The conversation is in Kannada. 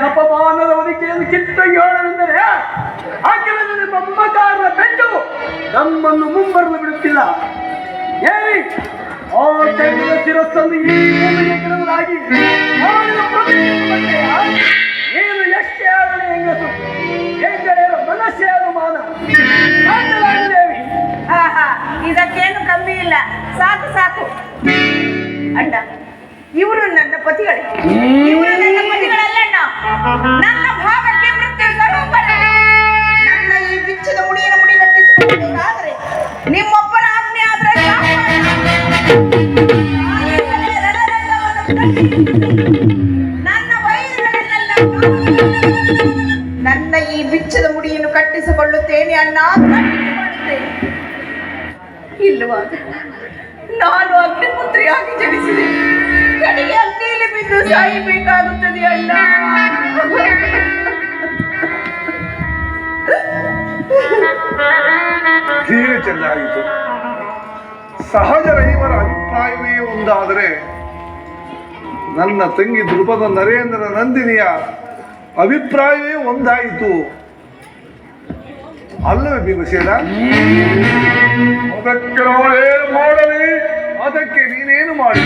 ಅಪಮಾನದ ಒದಕೆಯನ್ನು ಕಿತ್ತೊಯ್ದು ಹೇಳವೆಂದರೆ ಹಾಕಿದ ಮಮಕಾರನ ಪೆಟ್ಟು ನಮ್ಮನ್ನು ಮುಂಬರಲು ಬಿಡುತ್ತಿಲ್ಲ. ಹೇಳಿ ಆ ಕೈಗಳ ಶಿರಸ್ಸನ್ನು ಈ ಭೂಮಿಗೆ ಕೆಡವಲಾಗಿ ಮಾಡಿದ ಏನು ಎಷ್ಟೇ ಆಗಲಿ ಹೆಂಗಸು ಹೆಂಗಳೆಯರ ಮನಸ್ಸೇ ಅನುಮಾನ ದೇವಿ. ಇದಕ್ಕೇನು ಕಮ್ಮಿ ಇಲ್ಲ, ಸಾಕು ಸಾಕು ಅಣ್ಣ. ಇವರು ನನ್ನ ಪತಿಗಳೇ, ಇವರು ನನ್ನ ಪತಿಗಳಲ್ಲಣ್ಣ. ನನ್ನ ಭಾಗಕ್ಕೆ ಮೃತ್ಯು ಸ್ವರೂಪರ. ನನ್ನ ಈ ಬಿಚ್ಚದ ಮುಡಿಯನ್ನು ಮುಡಿ ಕಟ್ಟಿಸಿಕೊಳ್ಳಬೇಕಾದರೆ ನಿಮ್ಮೊಬ್ಬರ ಆಜ್ಞೆ ಆದ್ರೆ ನನ್ನ ವೈರಿಗಳನ್ನೆಲ್ಲ ನನ್ನ ಈ ಬಿಚ್ಚದ ಮುಡಿಯನ್ನು ಕಟ್ಟಿಸಿಕೊಳ್ಳುತ್ತೇನೆ ಅಣ್ಣ. ಇಲ್ಲವಾಗ ನಾನು ಅಗ್ನಿಪುತ್ರಿಯಾಗಿ ಜನಿಸಿದೆ, ಕಡೆಗೆ ಅಗ್ನಿಯಲ್ಲಿ ಬಿದ್ದು ಸಾಯಬೇಕಾಗುತ್ತದೆ ಅಣ್ಣ. ತೀರೆ ಚೆನ್ನಾಗಿತ್ತು. ಸಹಜ ಇವರ ಅಭಿಪ್ರಾಯವೇ ಒಂದಾದರೆ ನನ್ನ ತಂಗಿ ಧ್ರುಪದ ನರೇಂದ್ರ ನಂದಿನಿಯ ಅಭಿಪ್ರಾಯವೇ ಒಂದಾಯಿತು ಅಲ್ಲವೇ ಭೀಮಸೇನ? ಅದಕ್ಕೆ ನಾನೇನು ಮಾಡಲಿ, ಅದಕ್ಕೆ ನೀನೇನು ಮಾಡಿ.